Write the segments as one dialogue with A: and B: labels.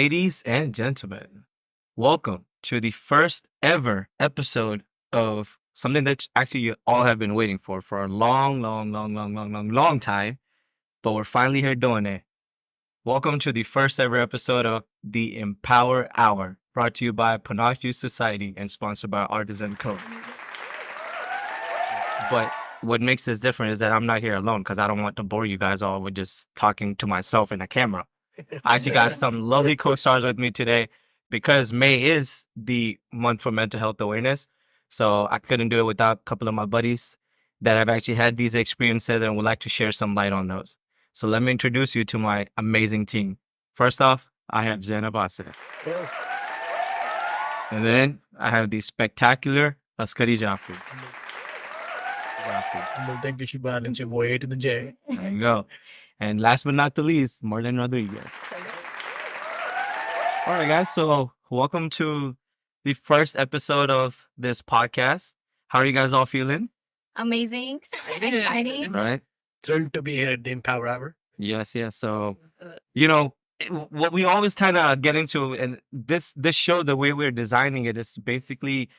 A: Ladies and gentlemen, welcome to the first ever episode of something that actually you all have been waiting for a long time, but we're finally here doing it. Welcome to the first ever episode of the Empower Hour, brought to you by Panache Youth Society and sponsored by Artisan Co. But what makes this different is that I'm not here alone because I don't want to bore you guys all with just talking to myself in a camera. I actually got some lovely co-stars with me today because May is the month for mental health awareness. So I couldn't do it without a couple of my buddies that have actually had these experiences and would like to share some light on those. So let me introduce you to my amazing team. First off, I have Zainab. And then I have the spectacular Askari Jaferi.
B: Thank you, Sheeban, and your way to the J.
A: There you go. And last but not the least, Marlen Rodriguez. All right, guys. So welcome to the first episode of this podcast. How are you guys all feeling?
C: Amazing. Exciting.
A: Right?
B: Thrilled to be here at the Empower Hour.
A: Yes. So, what we always kind of get into, and this show, the way we're designing it is basically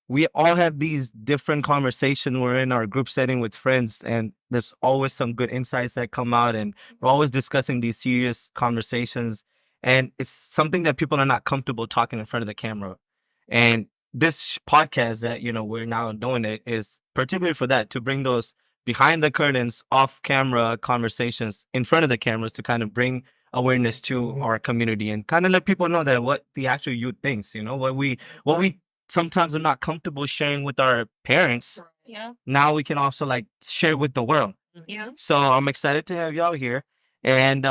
A: we all have these different conversations. We're in our group setting with friends, and there's always some good insights that come out, and we're always discussing these serious conversations. And it's something that people are not comfortable talking in front of the camera. And this podcast that, we're now doing it is particularly for that, to bring those behind the curtains, off camera conversations in front of the cameras to kind of bring awareness to our community and kind of let people know that what the actual youth thinks, what we sometimes are not comfortable sharing with our parents.
C: Yeah.
A: Now we can also share with the world.
C: Yeah.
A: So I'm excited to have y'all here. And,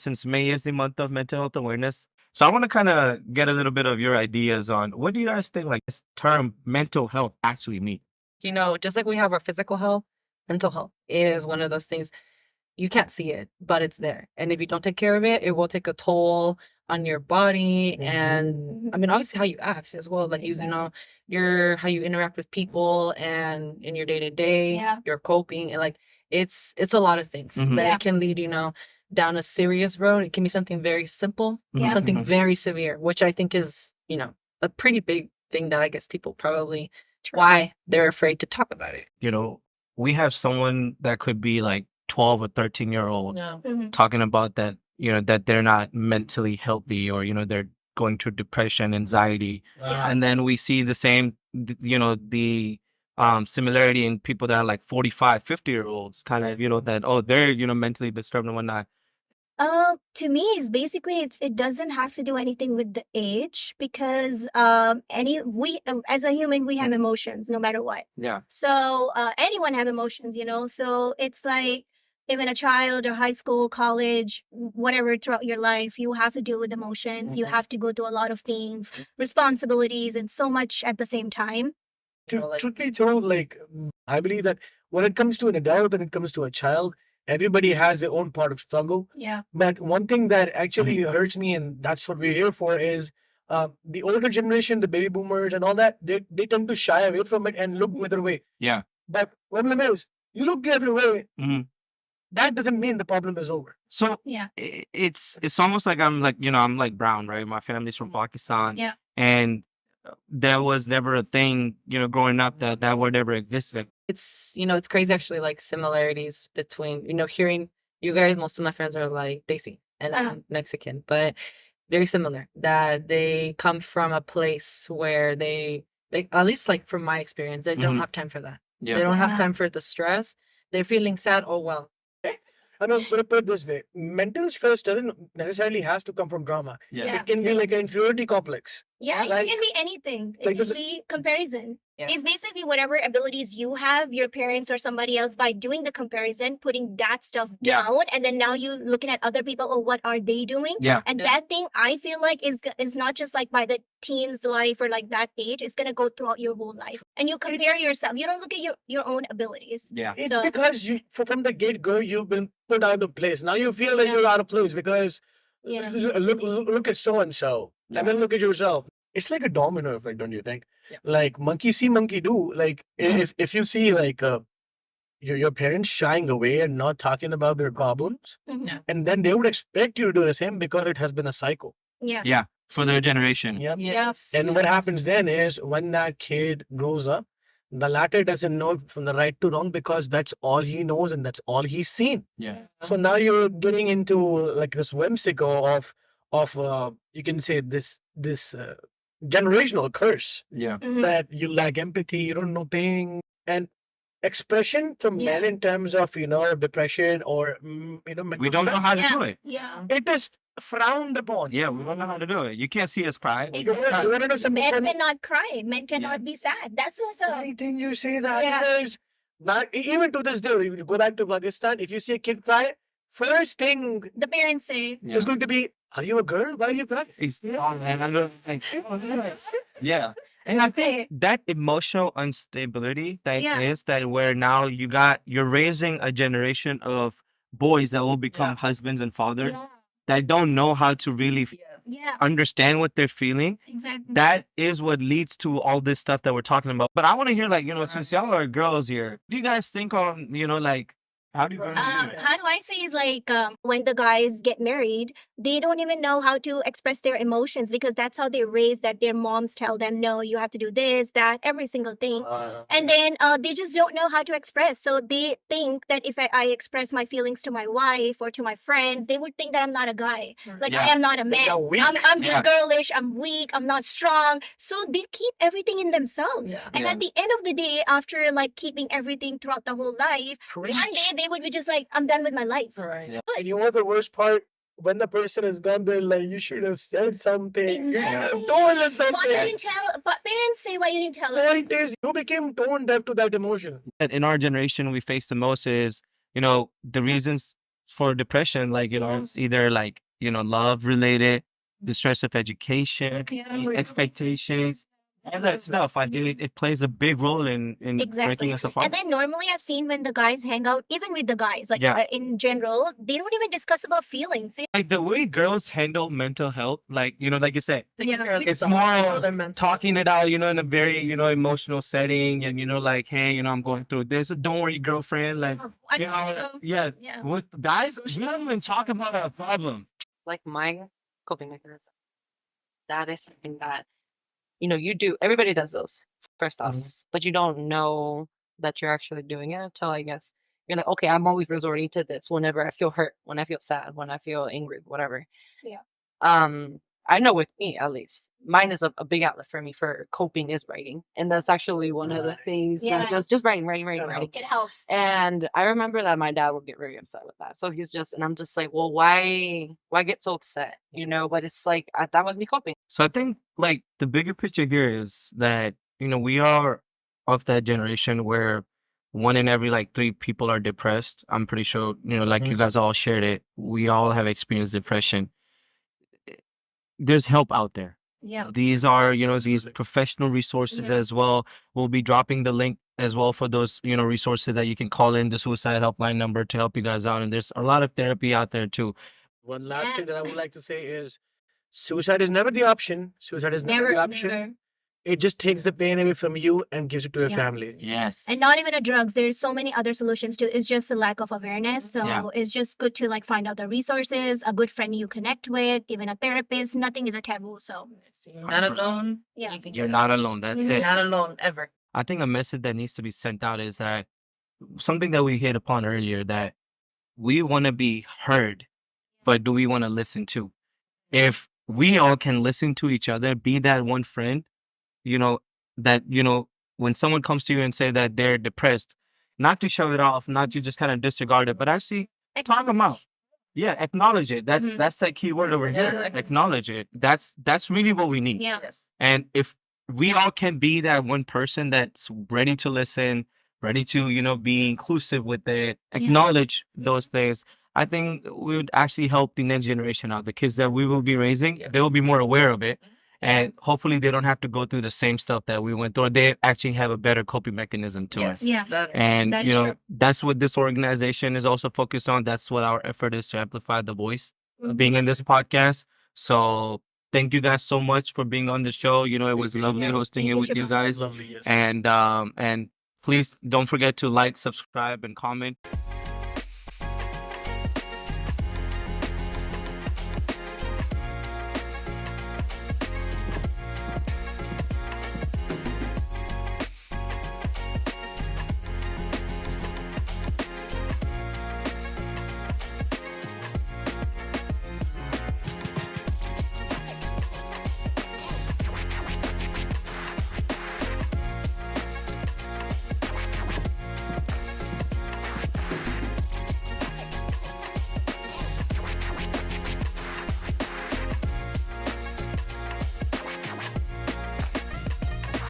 A: since May is the month of mental health awareness, so I want to kind of get a little bit of your ideas on what do you guys think this term mental health actually means?
D: Just like we have our physical health, mental health is one of those things you can't see it, but it's there. And if you don't take care of it, it will take a toll on your body. And I mean, obviously how you act as well. How you interact with people and in your day to day, your coping, and it's a lot of things that can lead, down a serious road. It can be something very simple, something very severe, which I think is, a pretty big thing that I guess people probably why they're afraid to talk about it.
A: We have someone that could be 12 or 13-year-old talking about that, that they're not mentally healthy or, they're going through depression, anxiety. And then we see the same, the similarity in people that are 45, 50-year-olds kind of, that, they're, mentally disturbed and whatnot.
C: To me, it's basically it doesn't have to do anything with the age because we as a human we have emotions no matter what.
A: Yeah.
C: So anyone have emotions, So it's even a child or high school, college, whatever throughout your life, you have to deal with emotions. You have to go through a lot of things, responsibilities, and so much at the same time.
B: Truth be told, I believe that when it comes to an adult and it comes to a child, everybody has their own part of struggle.
C: Yeah.
B: But one thing that actually hurts me, and that's what we're here for, is the older generation, the baby boomers and all that, they tend to shy away from it and look the other way.
A: Yeah.
B: But problem is, you look the other way, that doesn't mean the problem is over.
A: So it's almost like I'm I'm brown, right? My family's from Pakistan.
C: Yeah.
A: And there was never a thing, growing up that word ever existed.
D: It's, it's crazy actually, similarities between, hearing you guys, most of my friends are Desi and I'm Mexican, but very similar that they come from a place where they at least from my experience, they don't have time for that.
A: Yeah.
D: They don't have time for the stress. They're feeling sad. Oh, well.
B: I know, but put it this way, mental stress doesn't necessarily has to come from drama.
A: Yeah.
B: It can be an inferiority complex.
C: Yeah, it can be anything. It can be comparison.
D: Yeah.
C: It's basically whatever abilities you have, your parents or somebody else, by doing the comparison, putting that stuff down, and then now you looking at other people, or what are they doing?
A: Yeah.
C: And that thing, I feel is not just by the teen's life or that age. It's gonna go throughout your whole life, and you compare yourself. You don't look at your own abilities.
A: Yeah.
B: It's because from the get-go, you've been put out of place. Now you feel you're out of place because look at so-and-so, and then look at yourself. It's like a domino effect, don't you think?
D: Yeah.
B: Monkey see, monkey do. If you see your parents shying away and not talking about their problems, and then they would expect you to do the same because it has been a cycle.
A: Yeah, for their generation.
B: Yep.
D: Yes.
B: And what happens then is when that kid grows up, the latter doesn't know from the right to wrong because that's all he knows and that's all he's seen.
A: Yeah.
B: So now you're getting into like this whimsical of you can say this generational curse
A: Yeah.
B: that you lack empathy, you don't know things, and expression from men in terms of depression or mental
A: We don't know
B: stress,
A: how to do it.
C: Yeah.
B: it is frowned upon.
A: Yeah, we don't know how to do it. You can't see us cry.
B: You want to know something
C: Men
B: funny?
C: cannot cry. Men cannot be sad. That's what the
B: Funny thing you say that
C: Yeah.
B: because even to this day, you go back to Pakistan, if you see a kid cry, first thing
C: the parents say.
A: Yeah.
B: is going to be, "Are you a girl? Why are you crying?"
A: Yeah. And I think that emotional instability that
C: Yeah.
A: is that where now you're raising a generation of boys that will become husbands and fathers that don't know how to really
C: Yeah.
A: understand what they're feeling.
C: Exactly.
A: That is what leads to all this stuff that we're talking about. But I want to hear, like, since y'all are girls here, do you guys think on, like, how do you guys do it?
C: How do I say is like when the guys get married, they don't even know how to express their emotions because that's how they're raised. That their moms tell them, no, you have to do this, that, every single thing, and then they just don't know how to express. So they think that if I express my feelings to my wife or to my friends, they would think that I'm not a guy. Like I am not a man.
B: You're weak.
C: I'm girlish. I'm weak. I'm not strong. So they keep everything in themselves. And at the end of the day, after like keeping everything throughout the whole life, one day they would be just like, I'm done with my life.
D: Right.
B: And you know the worst part? When the person is gone, they're like, you should have said something. You should have told us
C: Why you
B: something.
C: didn't tell? But parents say, why you didn't tell
B: The
C: us?
B: point is, you became tone deaf to that emotion.
A: That in our generation we face the most is, the reasons for depression, like, it's either like, love related, the stress of education, expectations, all that stuff. I think it plays a big role in breaking us apart.
C: And then normally I've seen when the guys hang out, even with the guys, like in general, they don't even discuss about feelings. They,
A: Like the way girls handle mental health, like, like you said,
C: Yeah.
A: it's more of talking it out, in a very, emotional setting and, like, hey, I'm going through this. Don't worry, girlfriend. Like,
C: Yeah.
A: with guys, we don't even talk about our problem.
D: Like my coping mechanism. That is something that, you do. Everybody does those, first off, but you don't know that you're actually doing it until, I guess, you're like, okay, I'm always resorting to this whenever I feel hurt, when I feel sad, when I feel angry, whatever.
C: Yeah.
D: I know with me, at least, mine is a big outlet for me for coping is writing. And that's actually one of the things that just writing.
C: It helps.
D: And I remember that my dad would get very upset with that. So and I'm just like, well, why get so upset? But it's like, that was me coping.
A: So I think, like, the bigger picture here is that, we are of that generation where 1 in every, like, 3 people are depressed. I'm pretty sure, like you guys all shared it. We all have experienced depression. There's help out there.
C: Yeah.
A: These are, these professional resources as well. We'll be dropping the link as well for those, resources that you can call in the suicide helpline number to help you guys out. And there's a lot of therapy out there too.
B: One last thing that I would like to say is suicide is never the option. Suicide is never the option.
C: Never.
B: It just takes the pain away from you and gives it to your family.
A: Yes.
C: And not even a drugs. There's so many other solutions too. It's just a lack of awareness. So it's just good to like find out the resources, a good friend you connect with, even a therapist. Nothing is a taboo. So
D: Not alone.
C: Yeah.
A: You're not alone. That's it.
D: Not alone ever.
A: I think a message that needs to be sent out is that something that we hit upon earlier, that we want to be heard, but do we want to listen to? If we all can listen to each other, be that one friend, that, when someone comes to you and say that they're depressed, not to shove it off, not to just kind of disregard it, but actually talk them out. Yeah, acknowledge it. That's that key word over here. Acknowledge it. That's really what we need.
C: yeah.
A: And if we all can be that one person that's ready to listen, ready to, be inclusive with it, acknowledge those things, I think we would actually help the next generation out. The kids that we will be raising, they will be more aware of it. And hopefully they don't have to go through the same stuff that we went through. They actually have a better coping mechanism to it.
C: Yeah.
A: And,
C: That is true.
A: that's what this organization is also focused on. That's what our effort is, to amplify the voice of being in this podcast. So thank you guys so much for being on the show. It was lovely hosting it with you guys.
B: Lovely, yes.
A: And please don't forget to like, subscribe, and comment.